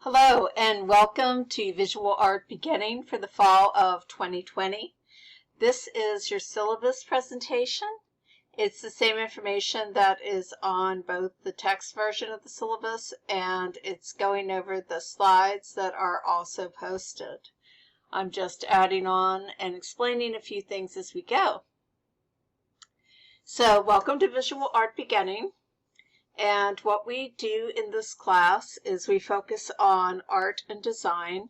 Hello and welcome to Visual Art Beginning for the fall of 2020. This is your syllabus presentation. It's the same information that is on both the text version of the syllabus and it's going over the slides that are also posted. I'm just adding on and explaining a few things as we go. So welcome to Visual Art Beginning. And what we do in this class is we focus on art and design,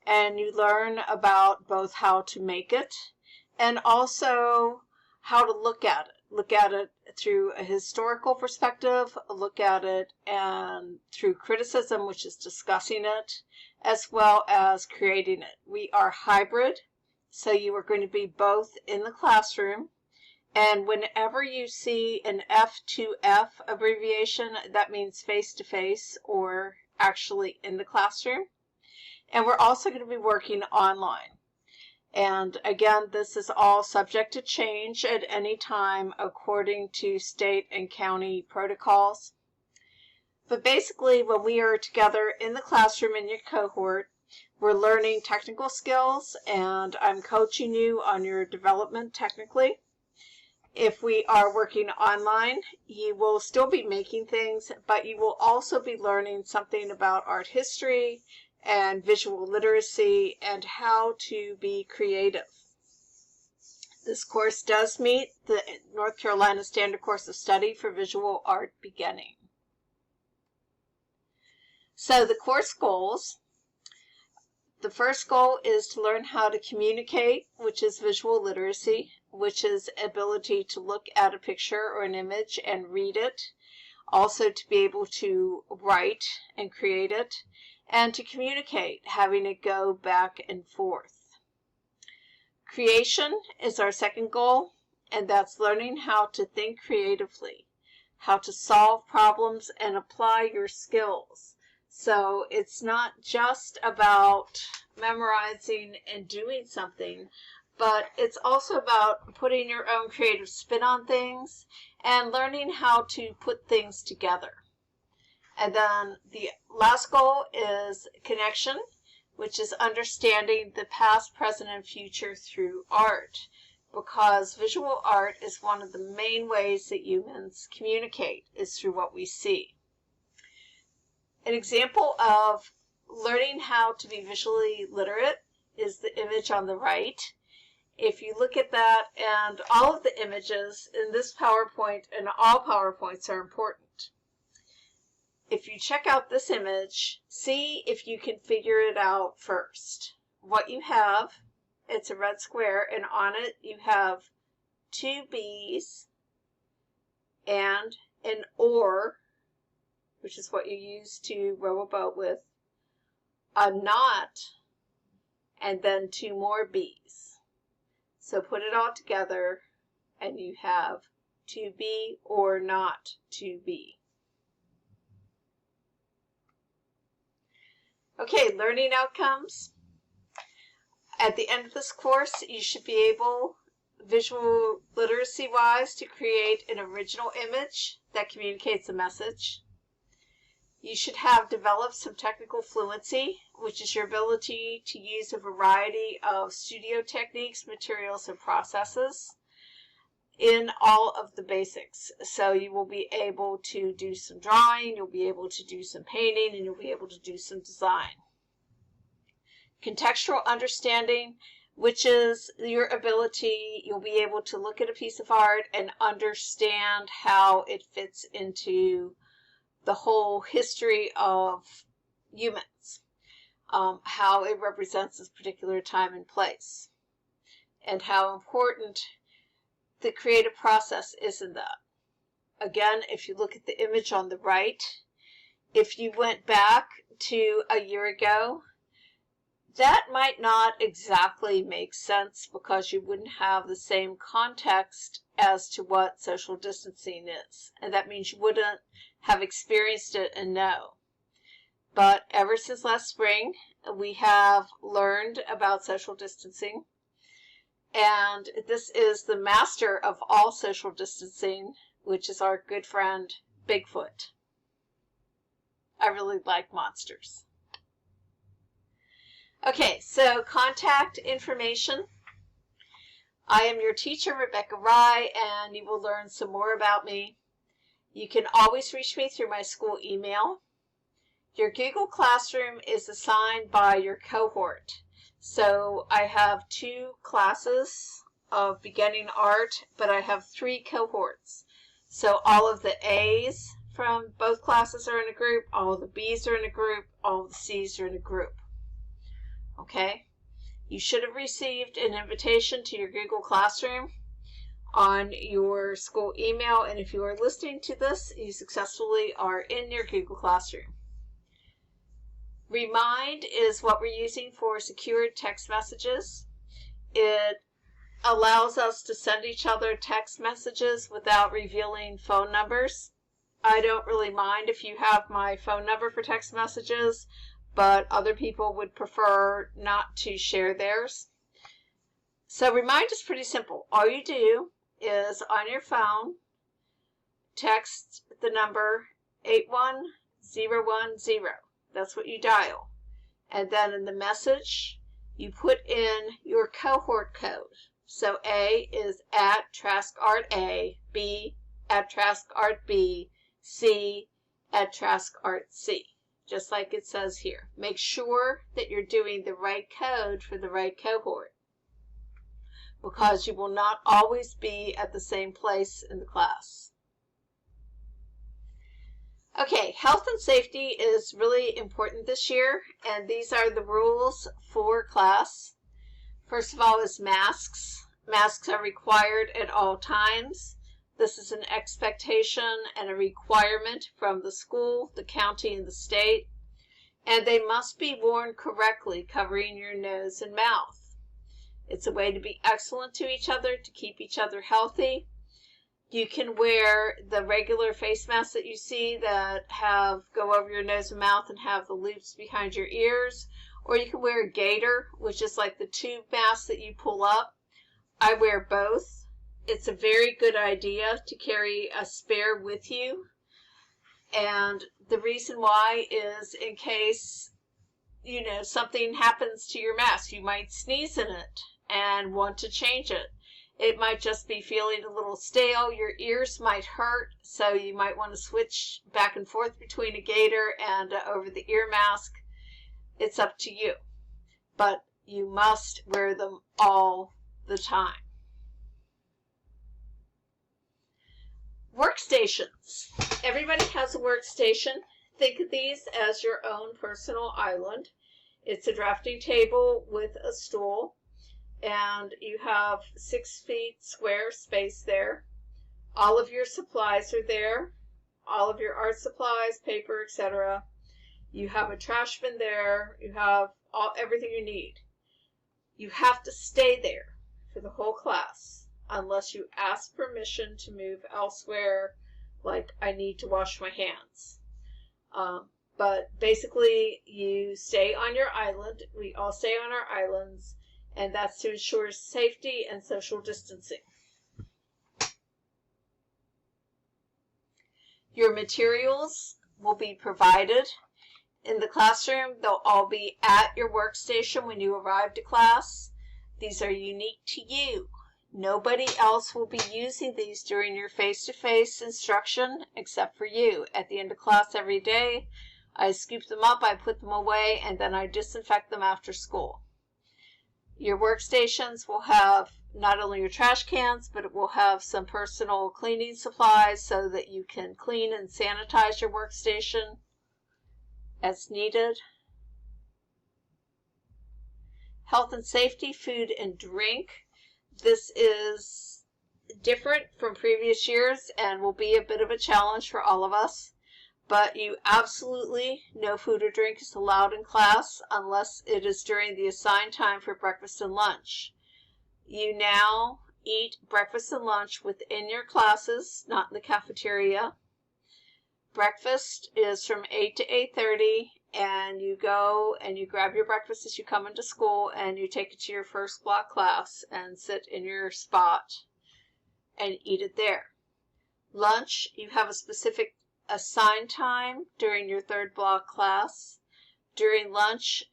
and you learn about both how to make it and also how to look at it. Look at it through a historical perspective, look at it and through criticism, which is discussing it, as well as creating it. We are hybrid, so you are going to be both in the classroom. And whenever you see an F2F abbreviation, that means face-to-face or actually in the classroom. And we're also going to be working online. And again, this is all subject to change at any time according to state and county protocols. But basically, when we are together in the classroom in your cohort, we're learning technical skills and I'm coaching you on your development technically. If we are working online, you will still be making things, but you will also be learning something about art history and visual literacy and how to be creative. This course does meet the North Carolina Standard Course of Study for Visual Art Beginning. So the course goals. The first goal is to learn how to communicate, which is visual literacy, which is ability to look at a picture or an image and read it, also to be able to write and create it, and to communicate, having it go back and forth. Creation is our second goal, and that's learning how to think creatively, how to solve problems and apply your skills. So it's not just about memorizing and doing something, but it's also about putting your own creative spin on things and learning how to put things together. And then the last goal is connection, which is understanding the past, present, and future through art, because visual art is one of the main ways that humans communicate is through what we see. An example of learning how to be visually literate is the image on the right. If you look at that, and all of the images in this PowerPoint and all PowerPoints are important. If you check out this image, see if you can figure it out first. What you have, it's a red square, and on it you have two bees and an oar, which is what you use to row a boat with, a knot, and then two more bees. So put it all together and you have to be or not to be. Okay, learning outcomes. At the end of this course, you should be able, visual literacy-wise, to create an original image that communicates a message. You should have developed some technical fluency, which is your ability to use a variety of studio techniques, materials, and processes in all of the basics. So you will be able to do some drawing, you'll be able to do some painting, and you'll be able to do some design. Contextual understanding, which is your ability, you'll be able to look at a piece of art and understand how it fits into the whole history of humans, how it represents this particular time and place, and how important the creative process is in that. Again, if you look at the image on the right, if you went back to a year ago, that might not exactly make sense because you wouldn't have the same context as to what social distancing is. And that means you wouldn't have experienced it and know. But ever since last spring, we have learned about social distancing. And this is the master of all social distancing, which is our good friend, Bigfoot. I really like monsters. Okay, so contact information. I am your teacher, Rebecca Rye, and you will learn some more about me. You can always reach me through my school email. Your Google Classroom is assigned by your cohort. So I have 2 classes of beginning art, but I have 3 cohorts. So all of the A's from both classes are in a group, all of the B's are in a group, all of the C's are in a group. Okay? You should have received an invitation to your Google Classroom on your school email, and if you are listening to this, you successfully are in your Google Classroom. Remind is what we're using for secured text messages. It allows us to send each other text messages without revealing phone numbers. I don't really mind if you have my phone number for text messages, but other people would prefer not to share theirs. So Remind is pretty simple. All you do is on your phone, text the number 81010. That's what you dial. And then in the message, you put in your cohort code. So A is at Trask Art A, B at Trask Art B, C at Trask Art C. Just like it says here. Make sure that you're doing the right code for the right cohort, because you will not always be at the same place in the class. Okay, health and safety is really important this year, and these are the rules for class. First of all is masks. Masks are required at all times. This is an expectation and a requirement from the school, the county, and the state, and they must be worn correctly, covering your nose and mouth. It's a way to be excellent to each other, to keep each other healthy. You can wear the regular face masks that you see that go over your nose and mouth and have the loops behind your ears, or you can wear a gaiter, which is like the tube mask that you pull up. I wear both. It's a very good idea to carry a spare with you, and the reason why is in case something happens to your mask. You might sneeze in it and want to change it. It might just be feeling a little stale. Your ears might hurt, so you might want to switch back and forth between a gaiter and over the ear mask. It's up to you, but you must wear them all the time. Workstations. Everybody has a workstation. Think of these as your own personal island. It's a drafting table with a stool, and you have 6 feet square space there. All of your supplies are there, all of your art supplies, paper, etc. You have a trash bin there. You have everything you need. You have to stay there for the whole class unless you ask permission to move elsewhere, like I need to wash my hands. But basically, you stay on your island. We all stay on our islands, and that's to ensure safety and social distancing. Your materials will be provided in the classroom. They'll all be at your workstation when you arrive to class. These are unique to you. Nobody else will be using these during your face-to-face instruction except for you. At the end of class every day, I scoop them up, I put them away, and then I disinfect them after school. Your workstations will have not only your trash cans, but it will have some personal cleaning supplies so that you can clean and sanitize your workstation as needed. Health and safety, food and drink. This is different from previous years and will be a bit of a challenge for all of us. But you absolutely, no food or drink is allowed in class unless it is during the assigned time for breakfast and lunch. You now eat breakfast and lunch within your classes, not in the cafeteria. Breakfast is from 8 to 8:30, and you go and you grab your breakfast as you come into school, and you take it to your first block class and sit in your spot and eat it there. Lunch, you have a specific assigned time during your third block class. During lunch,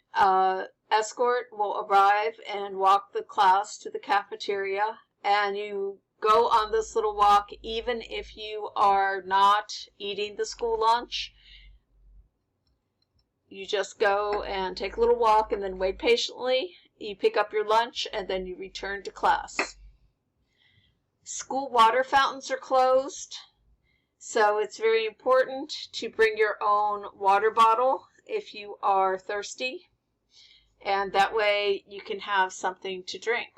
escort will arrive and walk the class to the cafeteria, and you go on this little walk even if you are not eating the school lunch. You just go and take a little walk and then wait patiently. You pick up your lunch and then you return to class. School water fountains are closed, so it's very important to bring your own water bottle if you are thirsty, and that way you can have something to drink.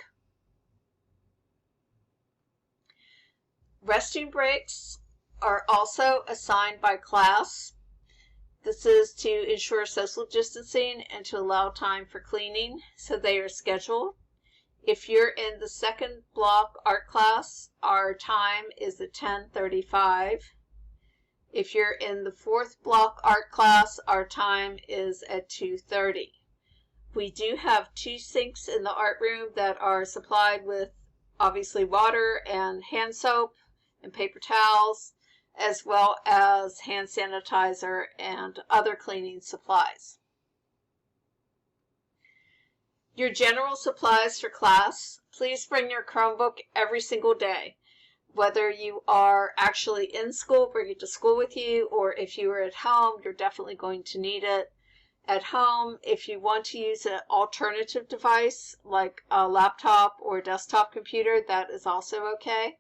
Resting breaks are also assigned by class. This is to ensure social distancing and to allow time for cleaning, so they are scheduled. If you're in the second block art class, our time is at 10:35. If you're in the fourth block art class, our time is at 2:30. We do have 2 sinks in the art room that are supplied with obviously water and hand soap and paper towels, as well as hand sanitizer and other cleaning supplies. Your general supplies for class: please bring your Chromebook every single day. Whether you are actually in school, bring it to school with you, or if you are at home, you're definitely going to need it. At home, if you want to use an alternative device like a laptop or desktop computer, that is also okay.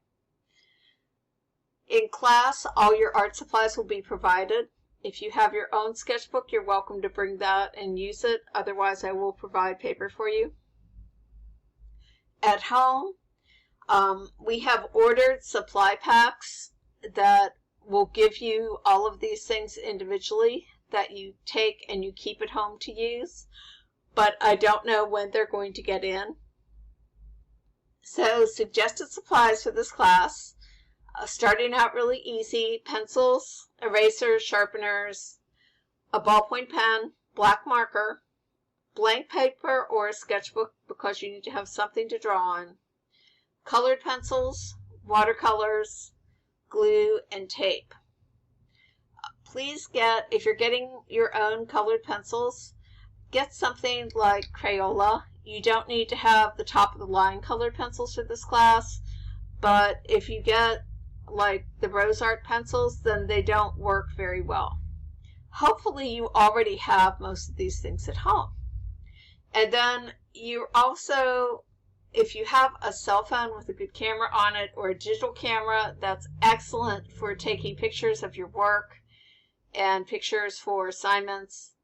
In class, all your art supplies will be provided. If you have your own sketchbook, you're welcome to bring that and use it. Otherwise, I will provide paper for you. At home, we have ordered supply packs that will give you all of these things individually that you take and you keep at home to use, but I don't know when they're going to get in. So suggested supplies for this class, starting out really easy: pencils, erasers, sharpeners, a ballpoint pen, black marker, blank paper or a sketchbook because you need to have something to draw on, colored pencils, watercolors, glue, and tape. Please if you're getting your own colored pencils, get something like Crayola. You don't need to have the top of the line colored pencils for this class, but if you get like the Rose Art pencils, then they don't work very well. Hopefully you already have most of these things at home. And then you also, if you have a cell phone with a good camera on it or a digital camera, that's excellent for taking pictures of your work and pictures for assignments.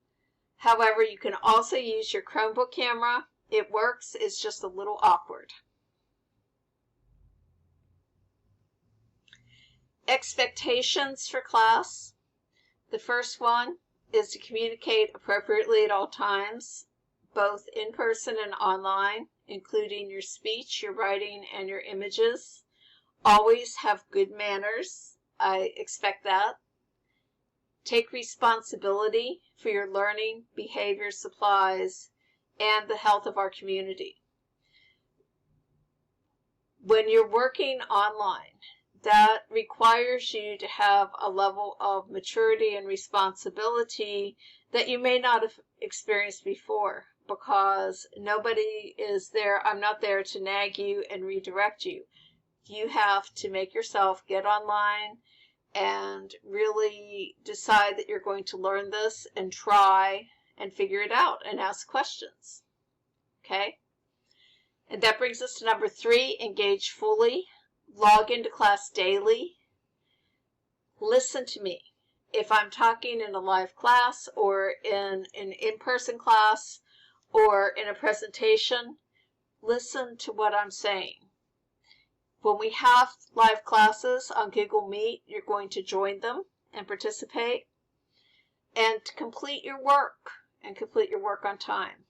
However, you can also use your Chromebook camera. It works, it's just a little awkward. Expectations for class. The first one is to communicate appropriately at all times, both in person and online, including your speech, your writing, and your images. Always have good manners. I expect that. Take responsibility for your learning, behavior, supplies, and the health of our community. When you're working online, that requires you to have a level of maturity and responsibility that you may not have experienced before, because nobody is there. I'm not there to nag you and redirect you. You have to make yourself get online and really decide that you're going to learn this and try and figure it out and ask questions. Okay? And that brings us to number 3, engage fully. Log into class daily. Listen to me. If I'm talking in a live class or in an in-person class or in a presentation, listen to what I'm saying. When we have live classes on Google Meet, you're going to join them and participate and complete your work on time.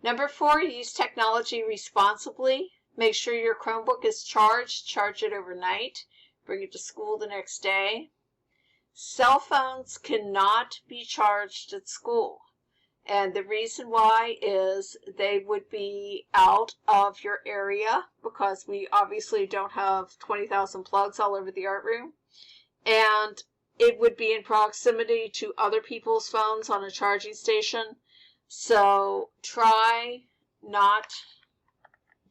Number 4, use technology responsibly. Make sure your Chromebook is charged. Charge it overnight. Bring it to school the next day. Cell phones cannot be charged at school. And the reason why is they would be out of your area, because we obviously don't have 20,000 plugs all over the art room. And it would be in proximity to other people's phones on a charging station. So try not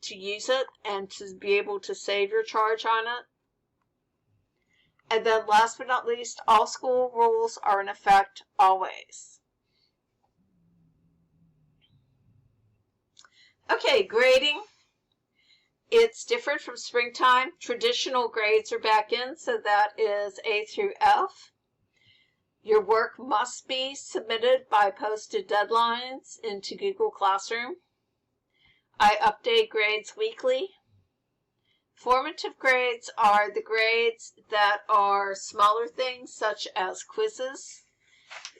to use it and to be able to save your charge on it. And then last but not least, all school rules are in effect always. Okay, grading. It's different from springtime. Traditional grades are back in, so that is A through F. Your work must be submitted by posted deadlines into Google Classroom. I update grades weekly. Formative grades are the grades that are smaller things, such as quizzes.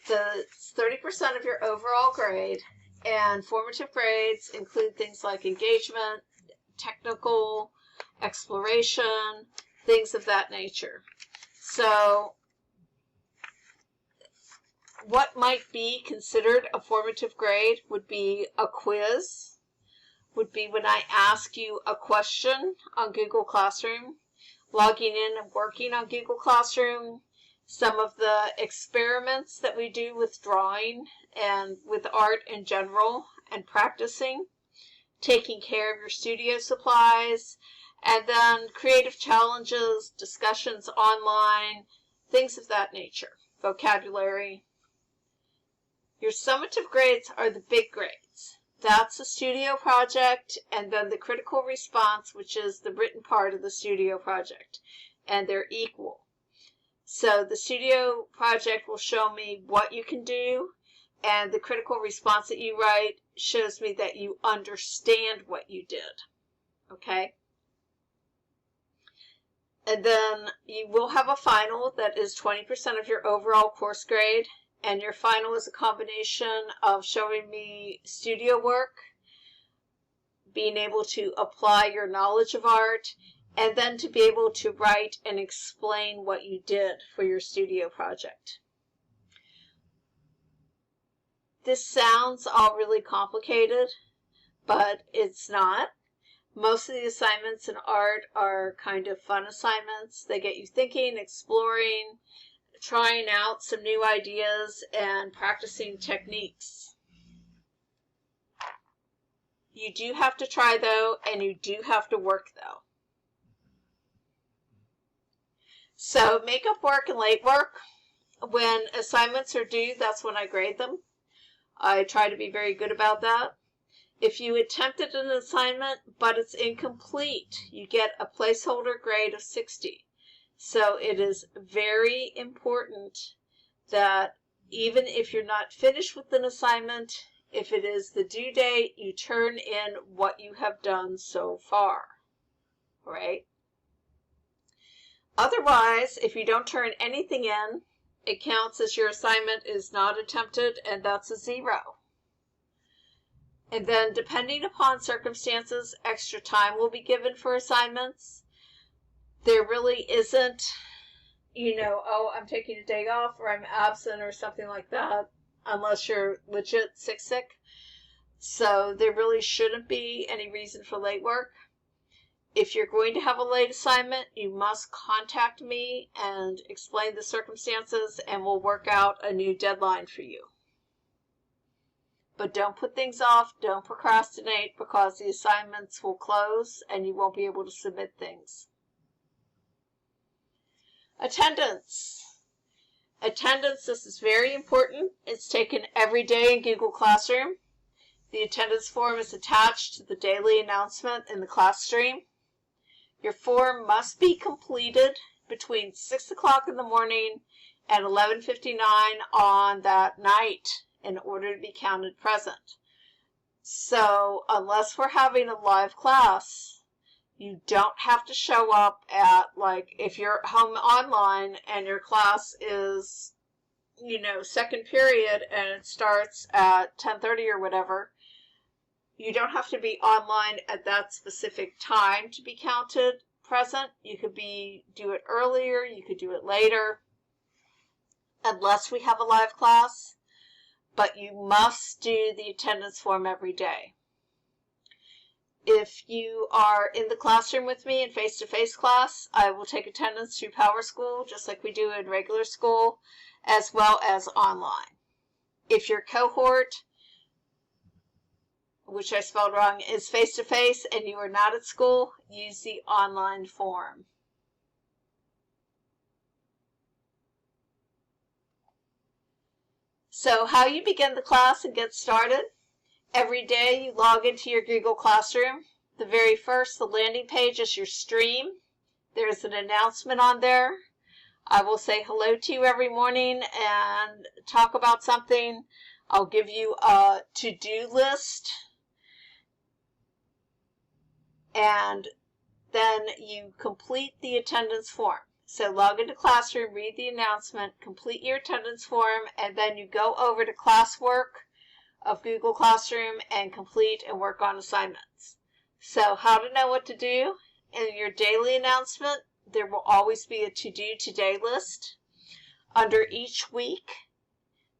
It's 30% of your overall grade, and formative grades include things like engagement, technical, exploration, things of that nature. So what might be considered a formative grade would be a quiz, would be when I ask you a question on Google Classroom, logging in and working on Google Classroom, some of the experiments that we do with drawing and with art in general, and practicing, taking care of your studio supplies, and then creative challenges, discussions online, things of that nature, vocabulary. Your summative grades are the big grades. That's a studio project, and then the critical response, which is the written part of the studio project, and they're equal. So the studio project will show me what you can do, and the critical response that you write shows me that you understand what you did. Okay? And then you will have a final that is 20% of your overall course grade. And your final is a combination of showing me studio work, being able to apply your knowledge of art, and then to be able to write and explain what you did for your studio project. This sounds all really complicated, but it's not. Most of the assignments in art are kind of fun assignments. They get you thinking, exploring, trying out some new ideas, and practicing techniques. You do have to try, though, and you do have to work, though. So makeup work and late work. When assignments are due, that's when I grade them. I try to be very good about that. If you attempted an assignment but it's incomplete, you get a placeholder grade of 60. So it is very important that even if you're not finished with an assignment, if it is the due date, you turn in what you have done so far, right? Otherwise, if you don't turn anything in, it counts as your assignment is not attempted, and that's a 0. And then, depending upon circumstances, extra time will be given for assignments. There really isn't, oh, I'm taking a day off or I'm absent or something like that, unless you're legit sick. So there really shouldn't be any reason for late work. If you're going to have a late assignment, you must contact me and explain the circumstances, and we'll work out a new deadline for you. But don't put things off, don't procrastinate, because the assignments will close and you won't be able to submit things. Attendance. Attendance, this is very important. It's taken every day in Google Classroom. The attendance form is attached to the daily announcement in the class stream. Your form must be completed between 6 o'clock in the morning and 11:59 on that night in order to be counted present. So unless we're having a live class, you don't have to show up at, like, if you're home online and your class is, second period and it starts at 10:30 or whatever, you don't have to be online at that specific time to be counted present. You could do it earlier, you could do it later, unless we have a live class, but you must do the attendance form every day. If you are in the classroom with me in face-to-face class, I will take attendance through PowerSchool, just like we do in regular school, as well as online. If your cohort, which I spelled wrong, is face-to-face and you are not at school, use the online form. So how you begin the class and get started. Every day you log into your Google Classroom. The very first, the landing page is your stream. There's an announcement on there. I will say hello to you every morning and talk about something. I'll give you a to-do list. And then you complete the attendance form. So log into Classroom, read the announcement, complete your attendance form, and then you go over to classwork of Google Classroom and complete and work on assignments. So how to know what to do. In your daily announcement, there will always be a to-do today list. Under each week,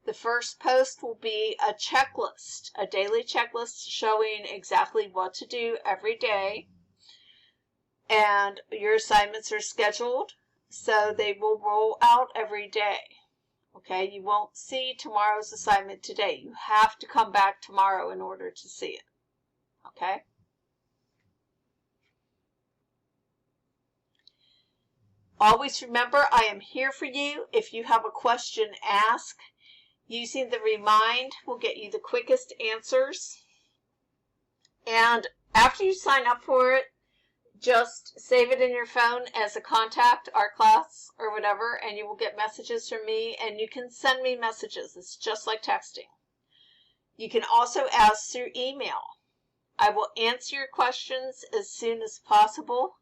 the first post will be a checklist, a daily checklist showing exactly what to do every day. And your assignments are scheduled, so they will roll out every day. Okay, you won't see tomorrow's assignment today. You have to come back tomorrow in order to see it. Okay? Always remember, I am here for you. If you have a question, ask. Using the Remind will get you the quickest answers. And after you sign up for it, just save it in your phone as a contact, art class, or whatever, and you will get messages from me, and you can send me messages. It's just like texting. You can also ask through email. I will answer your questions as soon as possible.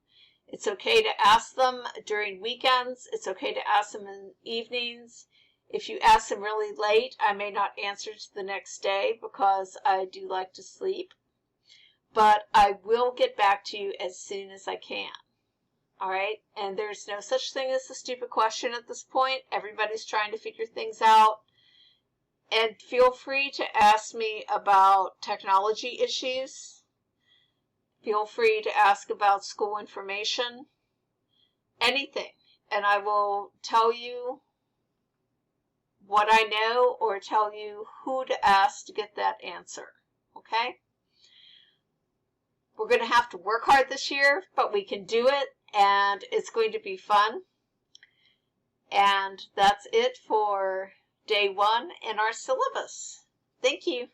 It's okay to ask them during weekends. It's okay to ask them in evenings. If you ask them really late, I may not answer the next day because I do like to sleep. But I will get back to you as soon as I can. All right? And there's no such thing as a stupid question at this point. Everybody's trying to figure things out. And feel free to ask me about technology issues. Feel free to ask about school information. Anything. And I will tell you what I know or tell you who to ask to get that answer. Okay? We're going to have to work hard this year, but we can do it, and it's going to be fun. And that's it for day 1 in our syllabus. Thank you.